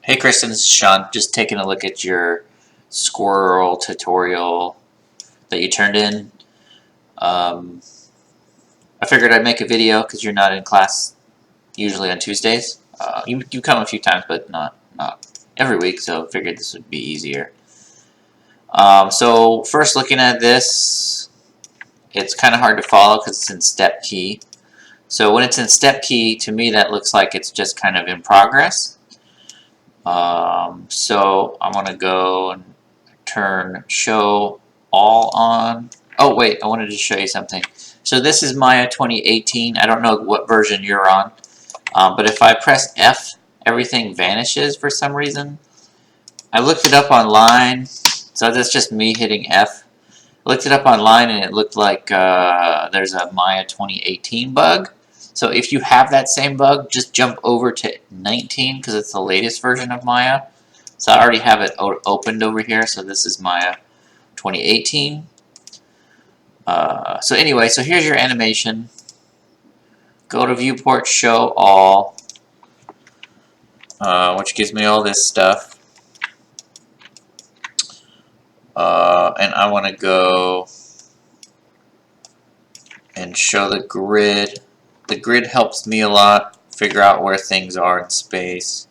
Hey Kristen, this is Sean. Just taking a look at your squirrel tutorial that you turned in. Um, I figured I'd make a video because you're not in class usually on Tuesdays. You come a few times, but not every week, so I figured this would be easier. So first looking at this, it's kind of hard to follow because it's in step key. So when it's in step key, to me that looks like it's just kind of in progress. So I'm going to go and turn show all on. Oh wait, I wanted to show you something. So this is Maya 2018. I don't know what version you're on, but if I press F, everything vanishes for some reason. I looked it up online, so that's just me hitting F. I looked it up online and it looked like there's a Maya 2018 bug. So if you have that same bug, just jump over to 19 because it's the latest version of Maya. So I already have it opened over here, so this is Maya 2018. So anyway, so here's your animation. Go to viewport, show all, which gives me all this stuff. And I want to go and show the grid. The grid helps me a lot figure out where things are in space.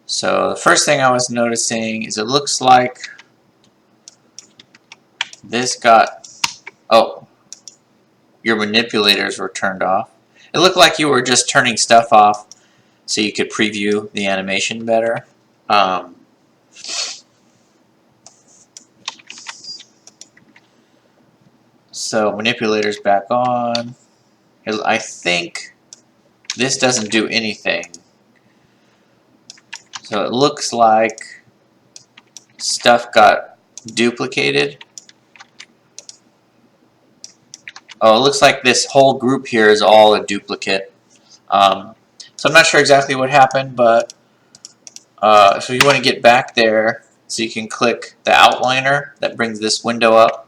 So the first thing I was noticing is it looks like this got, oh, your manipulators were turned off. It looked like you were just turning stuff off so you could preview the animation better. So manipulators back on. I think this doesn't do anything. So it looks like stuff got duplicated. Oh, it looks like this whole group here is all a duplicate. So I'm not sure exactly what happened, but if you want to get back there, so you can click the outliner that brings this window up.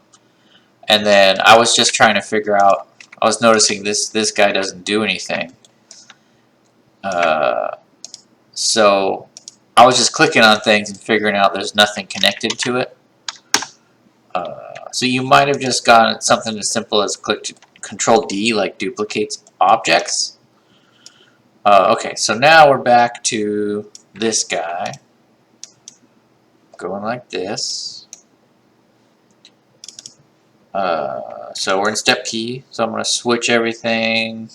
And then I was just trying to figure out, I was noticing this guy doesn't do anything. So I was just clicking on things and figuring out there's nothing connected to it. So you might have just gotten something as simple as click Control D, like duplicates objects. Okay, so now we're back to this guy. Going like this. So we're in step key, so I'm going to switch everything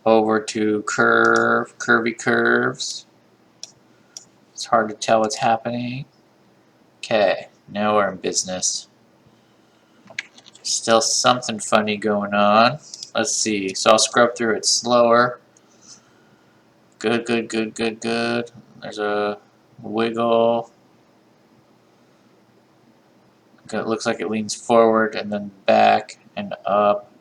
over to curvy curves. It's hard to tell what's happening. Okay, now we're in business. Still something funny going on. Let's see, so I'll scrub through it slower. Good, good, good, good, good. There's a wiggle. It looks like it leans forward and then back and up.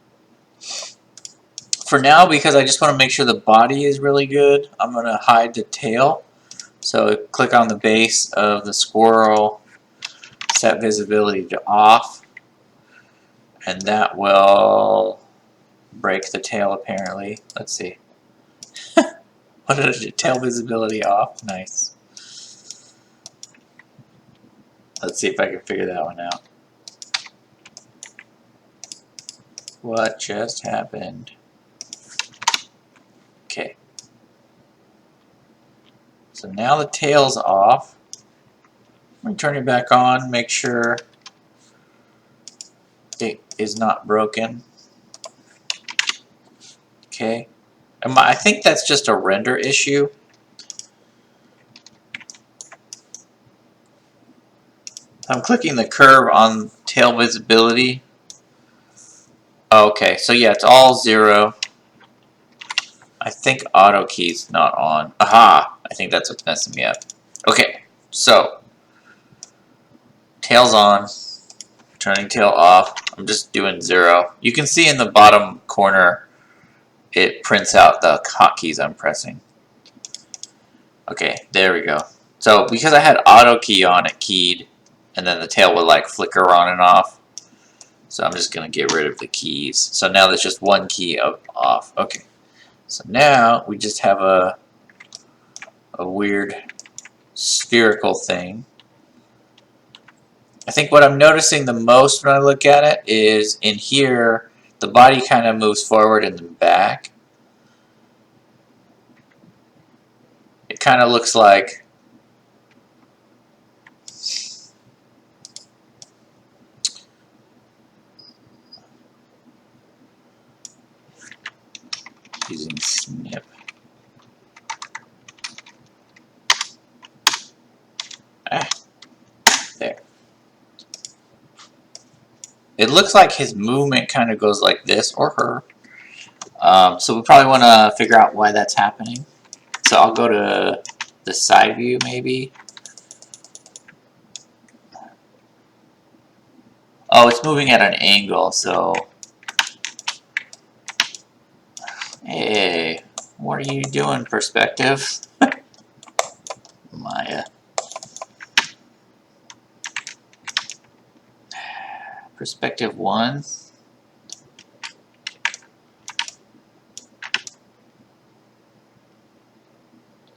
For now, because I just want to make sure the body is really good, I'm going to hide the tail. So click on the base of the squirrel, set visibility to off, and that will break the tail apparently. Let's see. What is it? Tail visibility off? Nice. Let's see if I can figure that one out. What just happened? Okay. So now the tail's off. I'm going to turn it back on, make sure it is not broken. Okay. I think that's just a render issue. I'm clicking the curve on tail visibility. Okay, so yeah, it's all 0. I think auto key's not on. Aha! I think that's what's messing me up. Okay, so tail's on, turning tail off. I'm just doing 0. You can see in the bottom corner it prints out the hotkeys I'm pressing. Okay, there we go. So because I had auto key on it keyed, and then the tail would like flicker on and off. So I'm just going to get rid of the keys. So now there's just one key off. Okay. So now we just have a a weird spherical thing. I think what I'm noticing the most when I look at it is in here, the body kind of moves forward and then back. It kind of looks like using snip. There. It looks like his movement kind of goes like this, or her. So we probably want to figure out why that's happening. So I'll go to the side view maybe. Oh, it's moving at an angle, so... Hey, what are you doing, perspective? Maya. Perspective 1.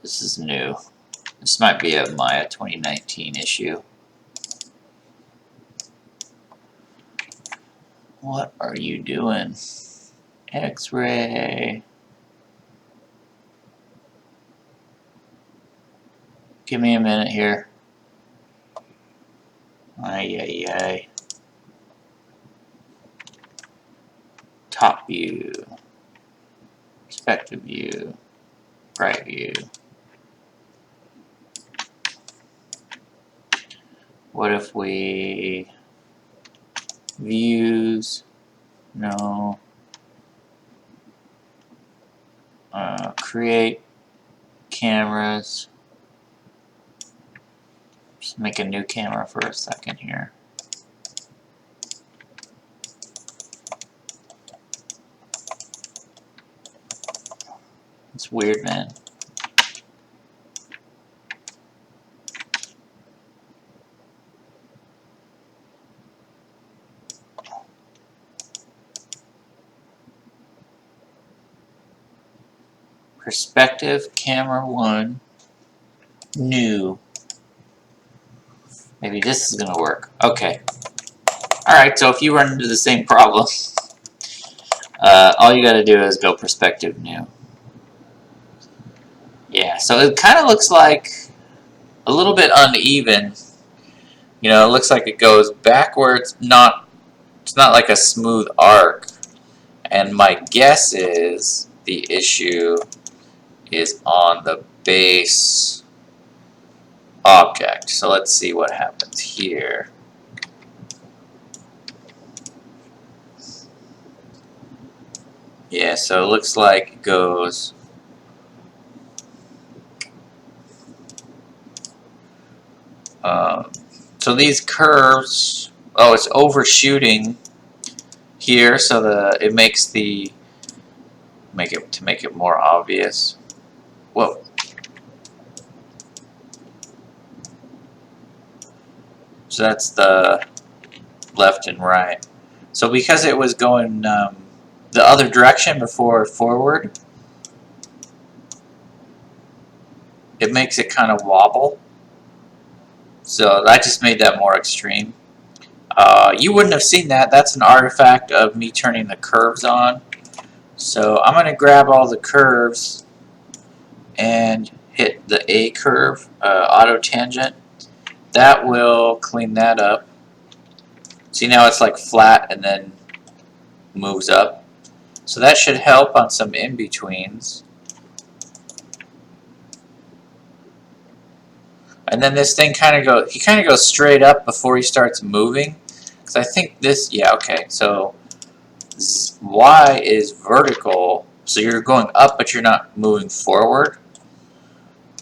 This is new. This might be a Maya 2019 issue. What are you doing? X-ray. Give me a minute here. Ay, ay, ay. Top view. Perspective view. Right view. What if we... Views? No. Create cameras. Just make a new camera for a second here. It's weird, man. Perspective, camera 1, new. Maybe this is going to work. Okay. Alright, so if you run into the same problem, all you got to do is go perspective, new. Yeah, so it kind of looks like a little bit uneven. You know, it looks like it goes backwards, it's not like a smooth arc. And my guess is the issue is on the base object. So let's see what happens here. Yeah, so it looks like it goes so these curves, oh, it's overshooting here, so it makes to make it more obvious. Whoa. So that's the left and right. So because it was going the other direction before forward, it makes it kind of wobble. So I just made that more extreme. You wouldn't have seen that. That's an artifact of me turning the curves on. So I'm going to grab all the curves and hit the A curve, auto tangent. That will clean that up. See, now it's like flat and then moves up. So that should help on some in-betweens. And then this thing he kind of goes straight up before he starts moving. Because I think this, yeah, okay, so Y is vertical, so you're going up but you're not moving forward.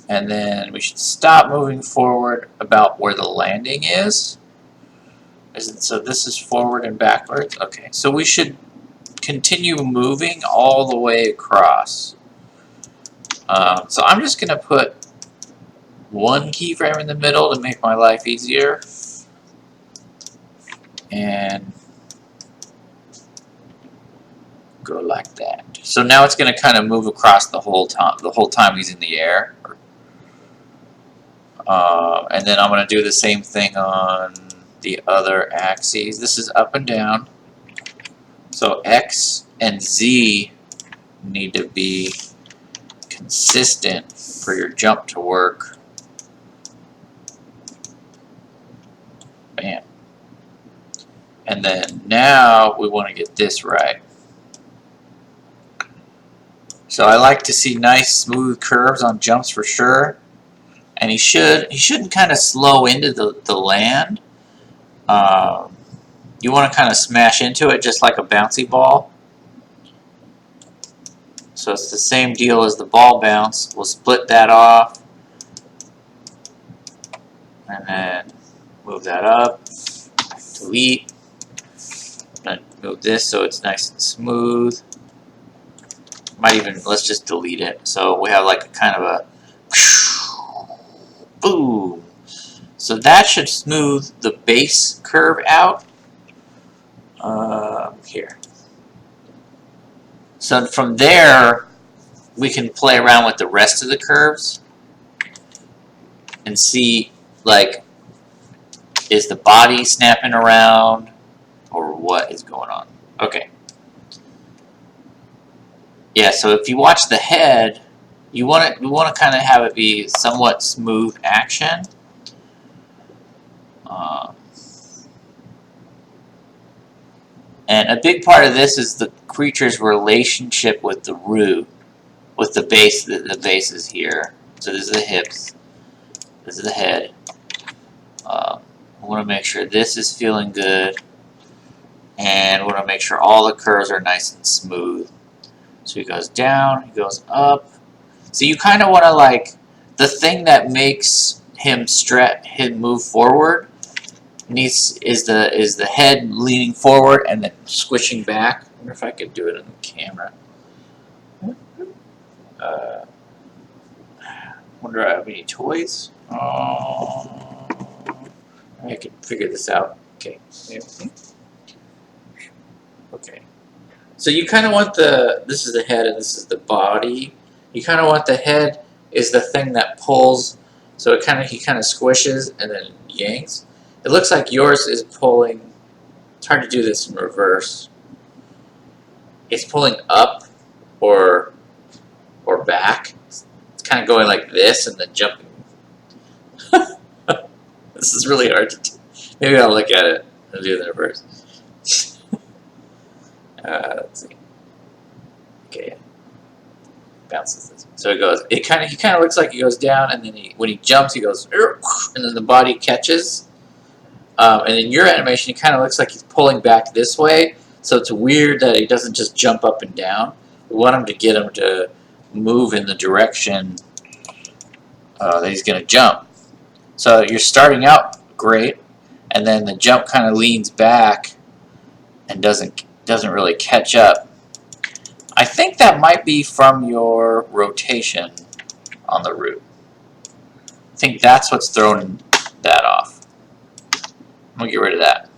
And then we should stop moving forward about where the landing is. So this is forward and backwards. Okay, so we should continue moving all the way across. So I'm just going to put one keyframe in the middle to make my life easier. And go like that. So now it's going to kind of move across the whole time he's in the air. And then I'm going to do the same thing on the other axes. This is up and down. So X and Z need to be consistent for your jump to work. Bam. And then now we want to get this right. So I like to see nice smooth curves on jumps for sure. And he shouldn't kind of slow into the land. You want to kind of smash into it just like a bouncy ball. So it's the same deal as the ball bounce. We'll split that off. And then move that up. Delete. And move this so it's nice and smooth. Might even, let's just delete it. So we have like a kind of a boom. So that should smooth the base curve out. Here. So from there, we can play around with the rest of the curves and see, like, is the body snapping around or what is going on? Okay. Yeah, so if you watch the head, you want to kind of have it be somewhat smooth action. And a big part of this is the creature's relationship with the root, with the base. The base is here. So this is the hips. This is the head. I want to make sure this is feeling good. And I want to make sure all the curves are nice and smooth. So he goes down, he goes up. So you kind of want to, like, the thing that makes him move forward is the head leaning forward and then squishing back. I wonder if I could do it on the camera. Wonder if I have any toys. I can figure this out. Okay. Okay. So you kind of want this is the head and this is the body. You kind of want the head is the thing that pulls. So he kind of squishes and then yanks. It looks like yours is pulling. It's hard to do this in reverse. It's pulling up or back. It's kind of going like this and then jumping. This is really hard to do. Maybe I'll look at it and do the reverse. Let's see. Okay. Bounces this. So it goes. He kind of looks like he goes down, and then when he jumps, he goes, and then the body catches. And in your animation, he kind of looks like he's pulling back this way. So it's weird that he doesn't just jump up and down. We want him to get him to move in the direction that he's going to jump. So you're starting out great, and then the jump kind of leans back and doesn't really catch up. I think that might be from your rotation on the root. I think that's what's throwing that off. I'm going to get rid of that.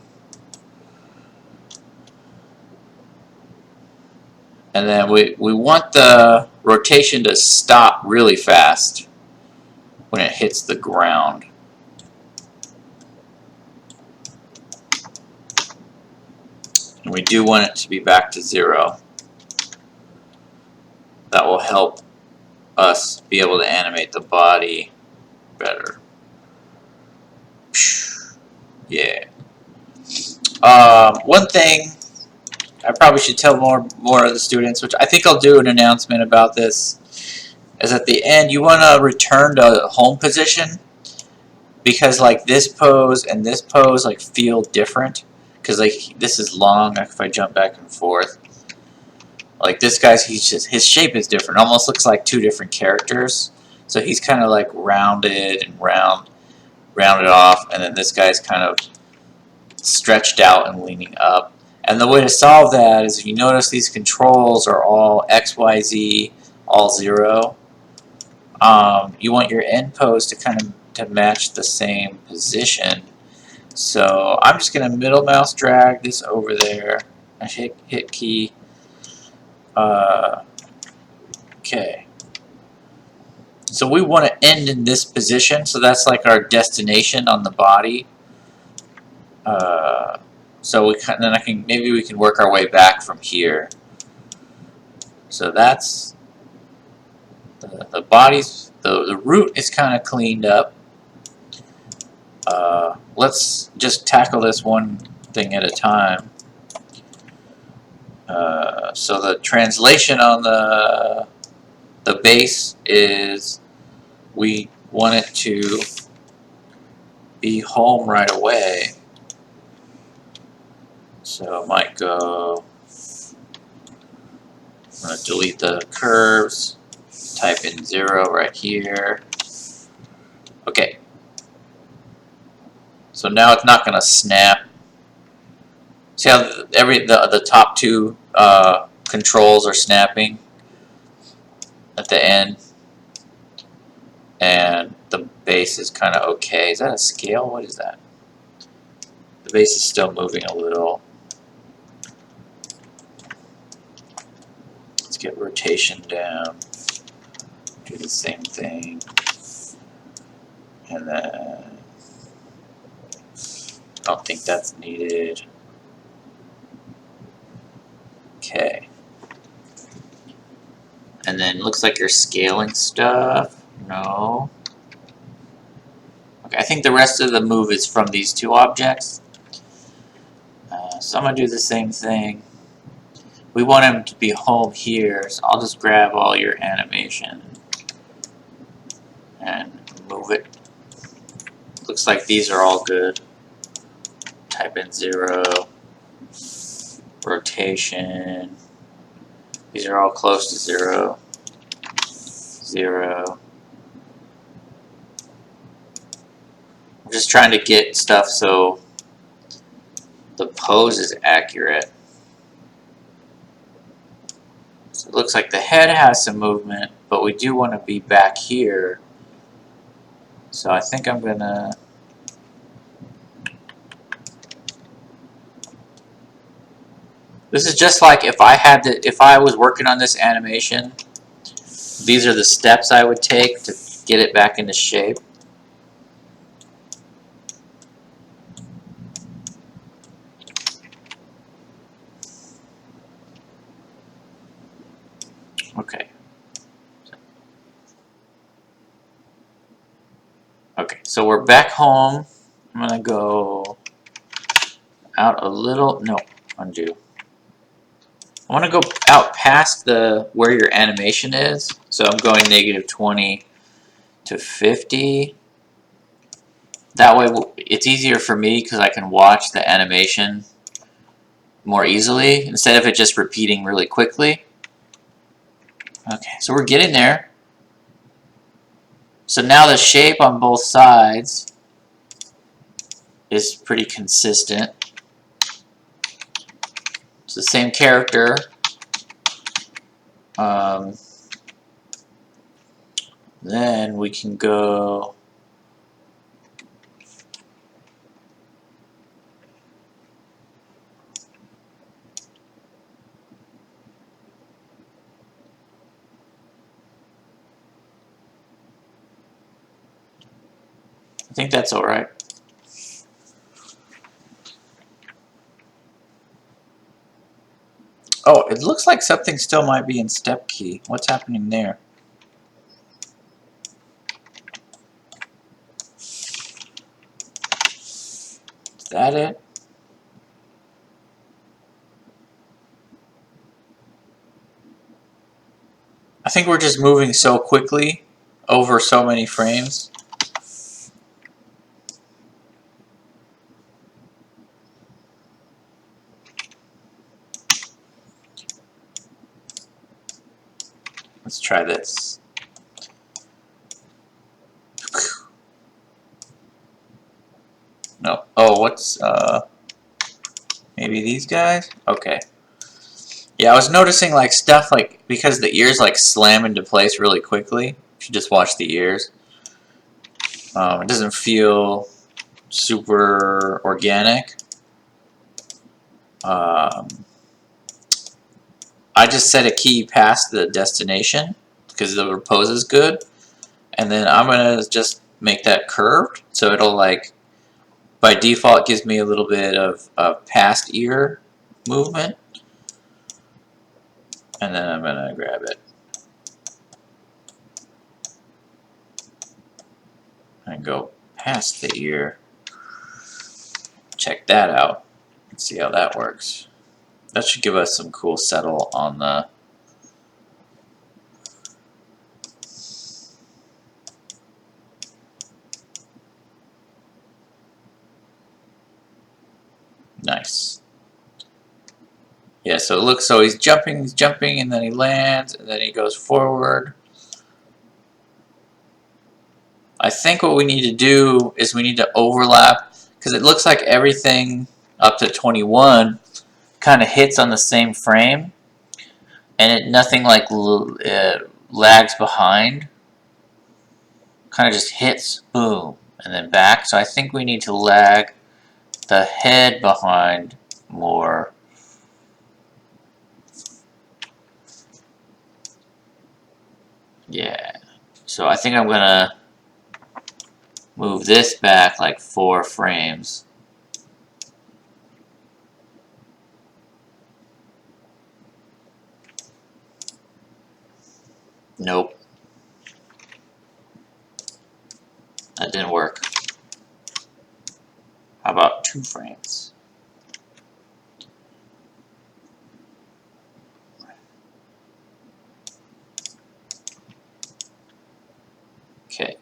And then we want the rotation to stop really fast when it hits the ground. And we do want it to be back to 0. That will help us be able to animate the body better. Yeah. One thing I probably should tell more of the students, which I think I'll do an announcement about this, is at the end you want to return to home position, because like this pose and this pose like feel different, because like this is long. If I jump back and forth, like this guy's, his shape is different. Almost looks like two different characters. So he's kind of like rounded and rounded off, and then this guy's kind of stretched out and leaning up. And the way to solve that is, if you notice, these controls are all X, Y, Z, all 0. You want your end pose to kind of match the same position. So I'm just going to middle mouse drag this over there. I hit key. Okay. So we want to end in this position, so that's like our destination on the body. So maybe we can work our way back from here. So that's the body's, the root is kind of cleaned up. Let's just tackle this one thing at a time. So the translation on the base is we want it to be home right away. So I might go, I'm going to delete the curves, type in 0 right here. Okay. So now it's not going to snap. See how the top two controls are snapping at the end, and the base is kind of okay. Is that a scale? What is that? The base is still moving a little. Let's get rotation down. Do the same thing. And then I don't think that's needed. Okay. And then looks like you're scaling stuff. No. Okay, I think the rest of the move is from these two objects. So I'm going to do the same thing. We want him to be home here, so I'll just grab all your animation and move it. Looks like these are all good. Type in 0. Rotation. These are all close to 0. 0. I'm just trying to get stuff so the pose is accurate. So it looks like the head has some movement, but we do want to be back here. So I think I'm gonna this is just like if I was working on this animation, these are the steps I would take to get it back into shape. Okay. Okay, so we're back home. I'm gonna go out a little, no, undo. I want to go out past where your animation is. So I'm going -20 to 50. That way it's easier for me because I can watch the animation more easily instead of it just repeating really quickly. Okay, so we're getting there. So now the shape on both sides is pretty consistent. It's the same character. Then we can go I think that's all right. Oh, it looks like something still might be in step key. What's happening there? Is that it? I think we're just moving so quickly over so many frames. Let's try this. No. Oh, what's maybe these guys? Okay. Yeah, I was noticing like stuff like because the ears like slam into place really quickly. You should just watch the ears. It doesn't feel super organic. I just set a key past the destination because the repose is good. And then I'm gonna just make that curved, so it'll like, by default, gives me a little bit of past ear movement. And then I'm gonna grab it and go past the ear. Check that out. Let's see how that works. That should give us some cool settle on the nice. Yeah, so it looks, so he's jumping, and then he lands, and then he goes forward. I think what we need to do is we need to overlap, because it looks like everything up to 21 kind of hits on the same frame, and nothing like lags behind. Kind of just hits, boom, and then back. So I think we need to lag the head behind more. Yeah. So I think I'm gonna move this back like 4 frames. Nope. That didn't work. How about 2 frames? Okay.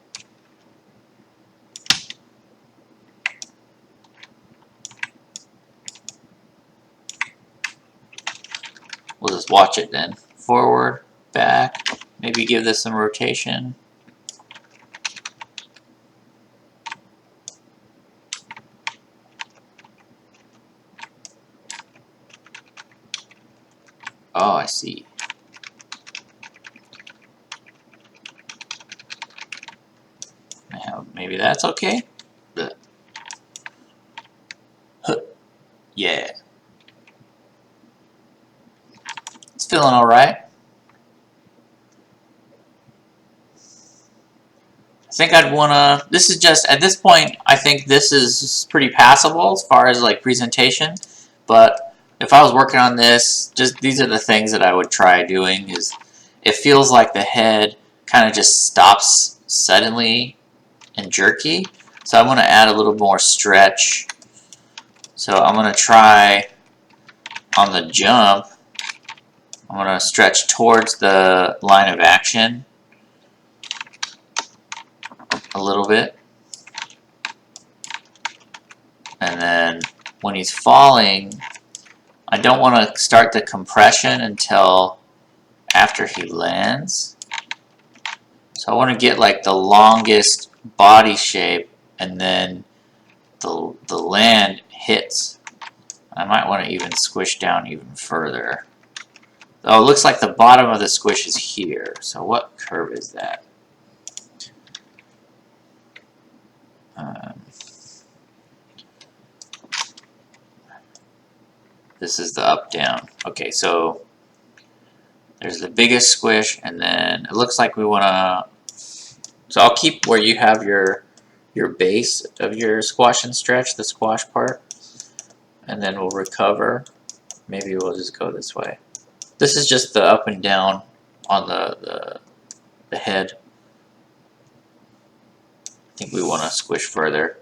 We'll just watch it then. Forward, back, maybe give this some rotation. Oh, I see. Maybe that's okay. Yeah. It's feeling alright. I think I'd wanna, this is just, at this point, I think this is pretty passable as far as like presentation, but if I was working on this, just these are the things that I would try doing. Is it feels like the head kind of just stops suddenly and jerky, so I want to add a little more stretch. So I'm going to try on the jump, I'm going to stretch towards the line of action a little bit, and then when he's falling, I don't want to start the compression until after he lands. So I want to get like the longest body shape, and then the land hits. I might want to even squish down even further. Oh, it looks like the bottom of the squish is here. So what curve is that? This is the up-down. Okay, so there's the biggest squish, and then it looks like we want to... So I'll keep where you have your base of your squash and stretch, the squash part, and then we'll recover. Maybe we'll just go this way. This is just the up and down on the head. I think we want to squish further.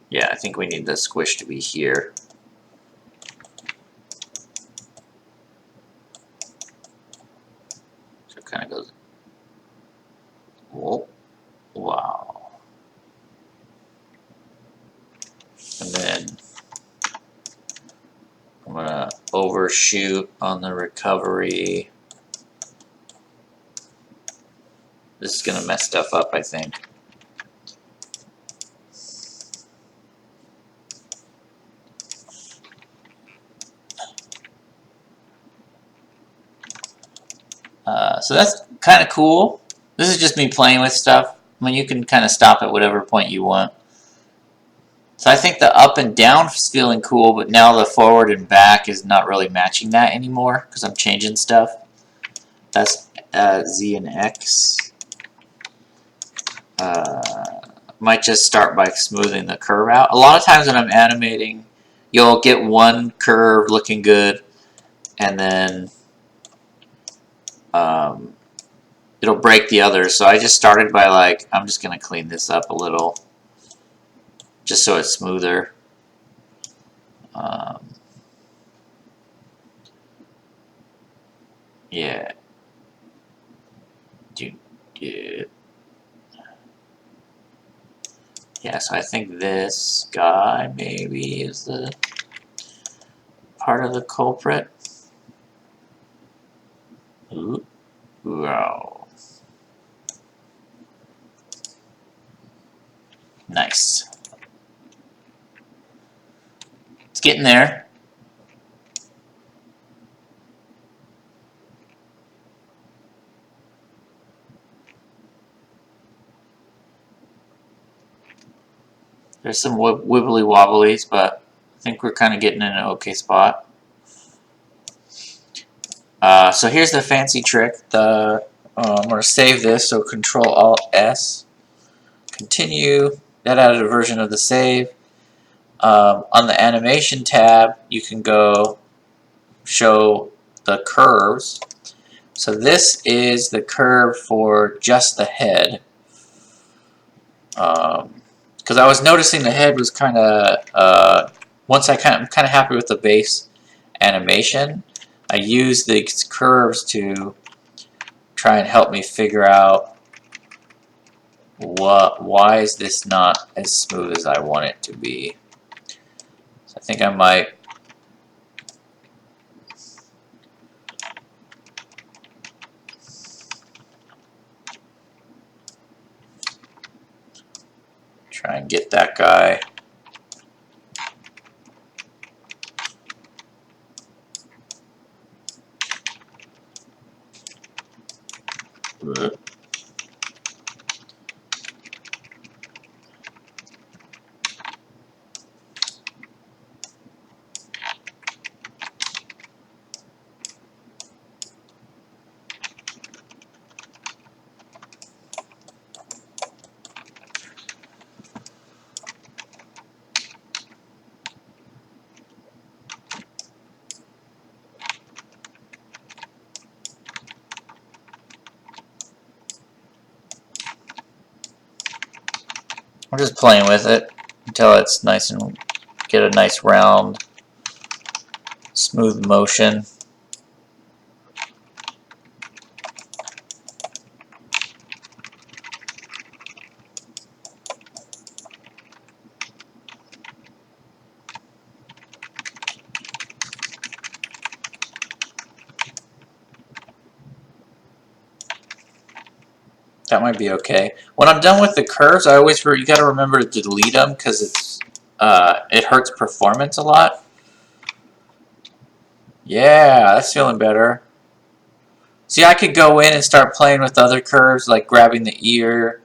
Yeah, I think we need the squish to be here. So it kind of goes, whoa, wow. And then I'm going to overshoot on the recovery. This is going to mess stuff up, I think. So that's kind of cool. This is just me playing with stuff. I mean, you can kind of stop at whatever point you want. So I think the up and down is feeling cool, but now the forward and back is not really matching that anymore because I'm changing stuff. That's Z and X. Might just start by smoothing the curve out. A lot of times when I'm animating, you'll get one curve looking good, and then it'll break the others. So I just started by like, I'm just going to clean this up a little, just so it's smoother. Yeah. Yeah, so I think this guy maybe is the part of the culprit. Ooh. Wow. Nice. It's getting there. There's some wibbly wobblies, but I think we're kind of getting in an okay spot. So here's the fancy trick. I'm going to save this, so Control Alt S. Continue. That added a version of the save. On the animation tab, you can go show the curves. So this is the curve for just the head. Because I was noticing the head was kind of, once I'm kind of happy with the base animation, I use these curves to try and help me figure out why is this not as smooth as I want it to be. So I think I might try and get that guy. I'm just playing with it until it's nice and get a nice round, smooth motion. That might be okay. When I'm done with the curves, I always you got to remember to delete them because it hurts performance a lot. Yeah, that's feeling better. See, I could go in and start playing with other curves, like grabbing the ear.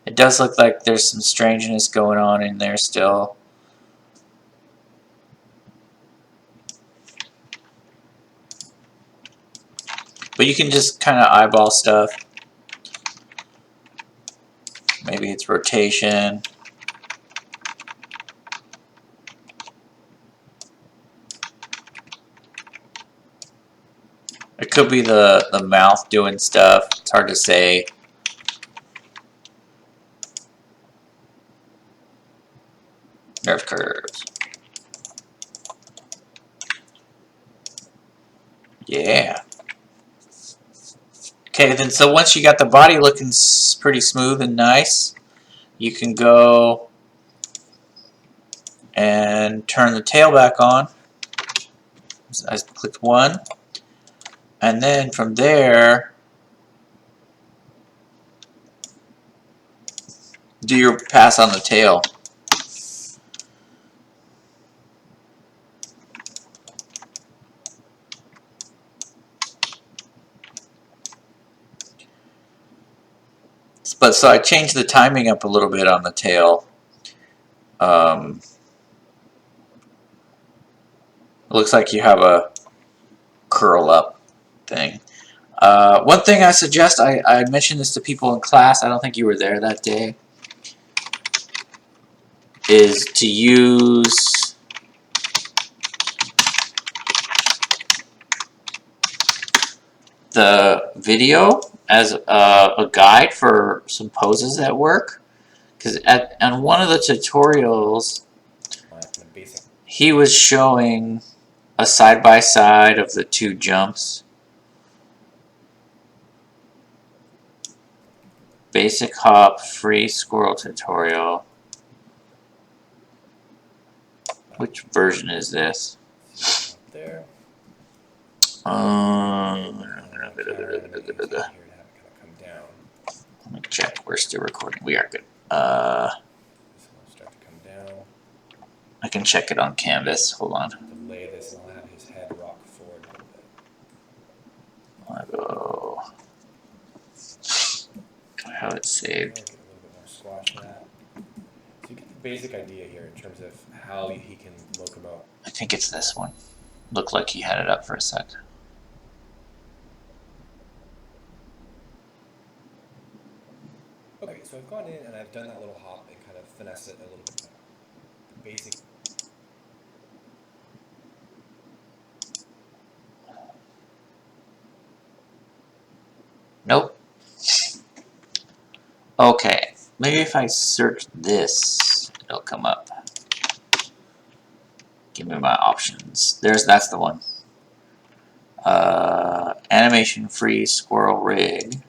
It does look like there's some strangeness going on in there still. But you can just kind of eyeball stuff. Maybe it's rotation. It could be the mouth doing stuff. It's hard to say. Nerve curves. Yeah. Okay, then so once you got the body looking pretty smooth and nice, you can go and turn the tail back on. So I clicked one. And then from there, do your pass on the tail. But so I changed the timing up a little bit on the tail. It looks like you have a curl up thing. One thing I suggest, I mentioned this to people in class, I don't think you were there that day, is to use the video as a guide for some poses that work. Because on one of the tutorials, he was showing a side-by-side of the two jumps. Basic hop, free squirrel tutorial. Which version is this? There. Let me check. We're still recording. We are good. Start to come down. I can check it on Canvas. Hold on. Delay this, and I'll have his head rock forward a little bit. I'll go. I have it saved. Get a little bit more squash in that. So you get the basic idea here in terms of how he can locomote. I think it's this one. Looked like he had it up for a sec. Okay, so I've gone in and I've done that little hop and kind of finessed it a little bit. Basic. Nope. Okay, maybe if I search this, it'll come up. Give me my options. That's the one. Animation free squirrel rig.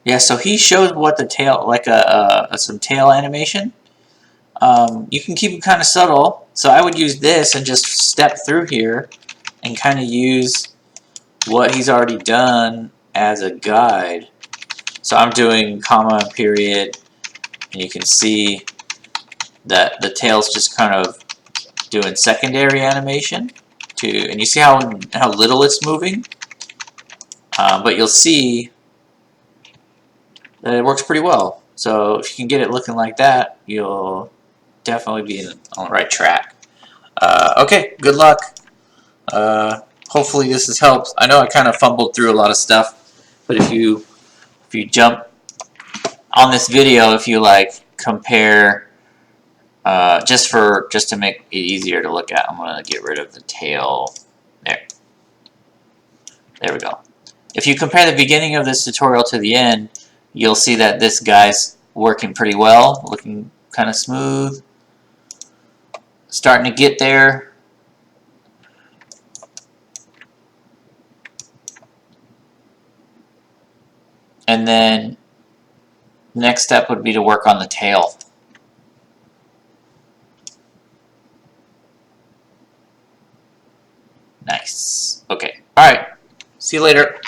Yeah, so he shows what the tail, like some tail animation. You can keep it kind of subtle. So I would use this and just step through here and kind of use what he's already done as a guide. So I'm doing comma and period, and you can see that the tail's just kind of doing secondary animation and you see how little it's moving. But you'll see that it works pretty well. So if you can get it looking like that, you'll definitely be on the right track. Okay, good luck. Hopefully this has helped. I know I kind of fumbled through a lot of stuff, but if you jump on this video, if you like compare, just to make it easier to look at, I'm gonna get rid of the tail. There we go. If you compare the beginning of this tutorial to the end, you'll see that this guy's working pretty well, looking kind of smooth, starting to get there. And then next step would be to work on the tail. Nice. Okay. All right. See you later.